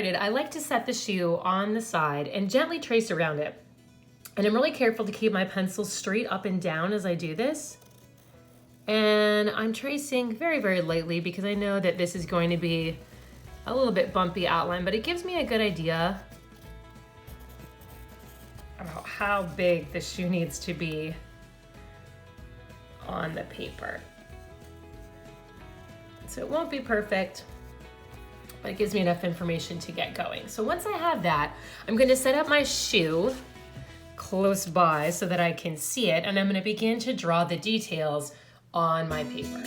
started, I like to set the shoe on the side and gently trace around it. And I'm really careful to keep my pencil straight up and down as I do this. And I'm tracing very, very lightly because I know that this is going to be a little bit bumpy outline, but it gives me a good idea about how big the shoe needs to be on the paper. So it won't be perfect, but it gives me enough information to get going. So once I have that, I'm going to set up my shoe close by so that I can see it, and I'm going to begin to draw the details on my paper.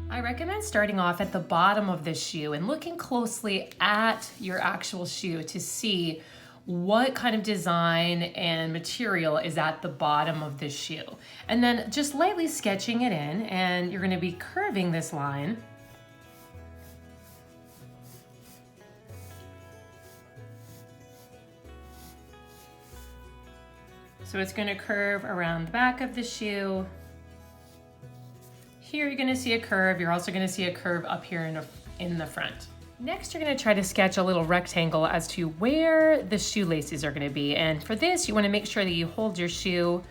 I recommend starting off at the bottom of the shoe and looking closely at your actual shoe to see what kind of design and material is at the bottom of the shoe. And then just lightly sketching it in, and you're going to be curving this line. So it's going to curve around the back of the shoe. Here you're going to see a curve. You're also going to see a curve up here in the front. Next, you're going to try to sketch a little rectangle as to where the shoelaces are going to be. And for this, you want to make sure that you hold your shoe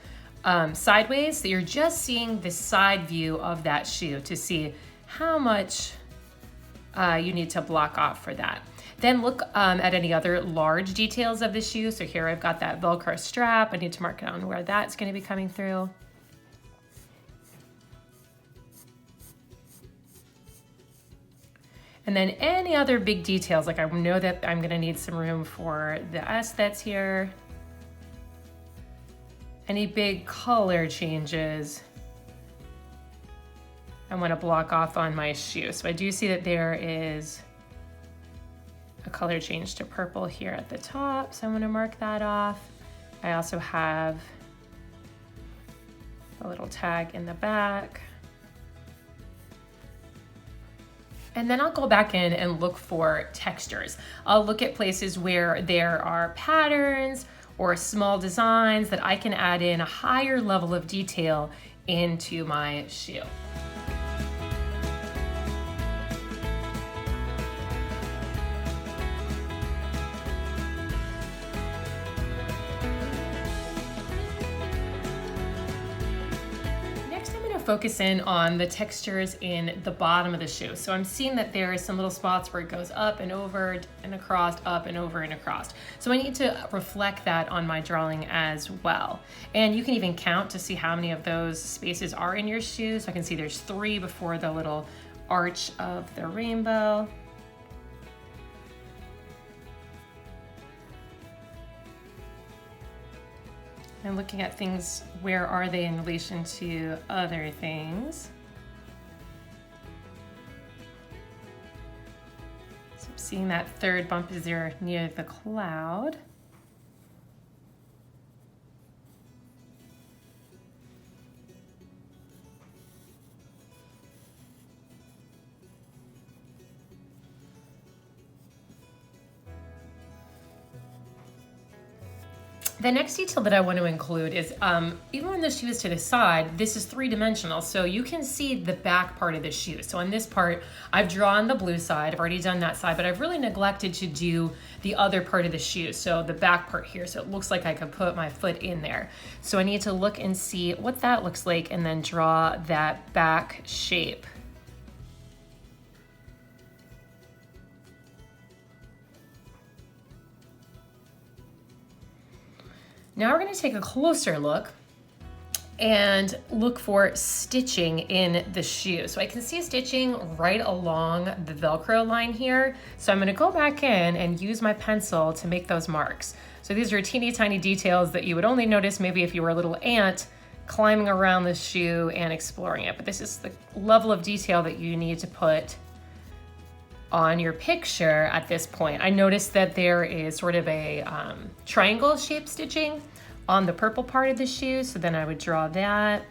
sideways, so you're just seeing the side view of that shoe to see how much you need to block off for that. Then look at any other large details of the shoe. So here I've got that Velcro strap. I need to mark down where that's going to be coming through. And then any other big details, like I know that I'm going to need some room for the S that's here. Any big color changes I want to block off on my shoe. So I do see that there is a color change to purple here at the top, so I'm going to mark that off. I also have a little tag in the back. And then I'll go back in and look for textures. I'll look at places where there are patterns or small designs that I can add in a higher level of detail into my shoe. Focus in on the textures in the bottom of the shoe. So I'm seeing that there is some little spots where it goes up and over and across, up and over and across. So I need to reflect that on my drawing as well. And you can even count to see how many of those spaces are in your shoe. So I can see there's 3 before the little arch of the rainbow. And looking at things, where are they in relation to other things? So I'm seeing that third bump is there near the cloud. The next detail that I want to include is, even when the shoe is to the side, this is 3-dimensional, so you can see the back part of the shoe. So on this part, I've drawn the blue side, I've already done that side, but I've really neglected to do the other part of the shoe, so the back part here, so it looks like I could put my foot in there. So I need to look and see what that looks like and then draw that back shape. Now we're going to take a closer look and look for stitching in the shoe. So I can see stitching right along the Velcro line here. So I'm going to go back in and use my pencil to make those marks. So these are teeny tiny details that you would only notice maybe if you were a little ant climbing around the shoe and exploring it. But this is the level of detail that you need to put on your picture at this point. I noticed that there is sort of a triangle shaped stitching on the purple part of the shoe, so then I would draw that.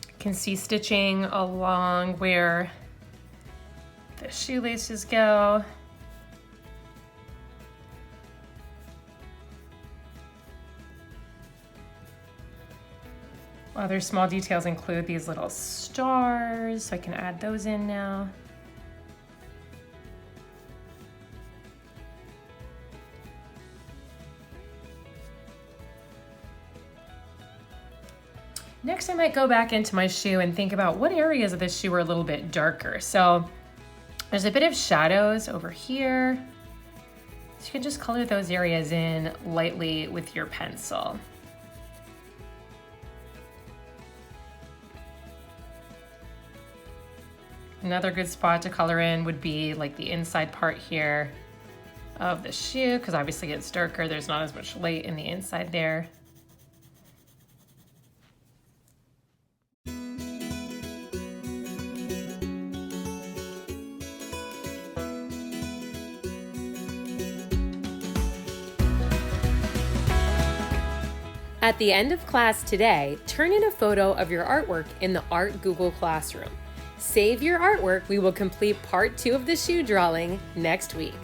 You can see stitching along where the shoelaces go. Other small details include these little stars, so I can add those in now. Next, I might go back into my shoe and think about what areas of the shoe are a little bit darker. So there's a bit of shadows over here. So you can just color those areas in lightly with your pencil. Another good spot to color in would be like the inside part here of the shoe, because obviously it's darker, there's not as much light in the inside there. At the end of class today, turn in a photo of your artwork in the Art Google Classroom. Save your artwork. We will complete part 2 of the shoe drawing next week.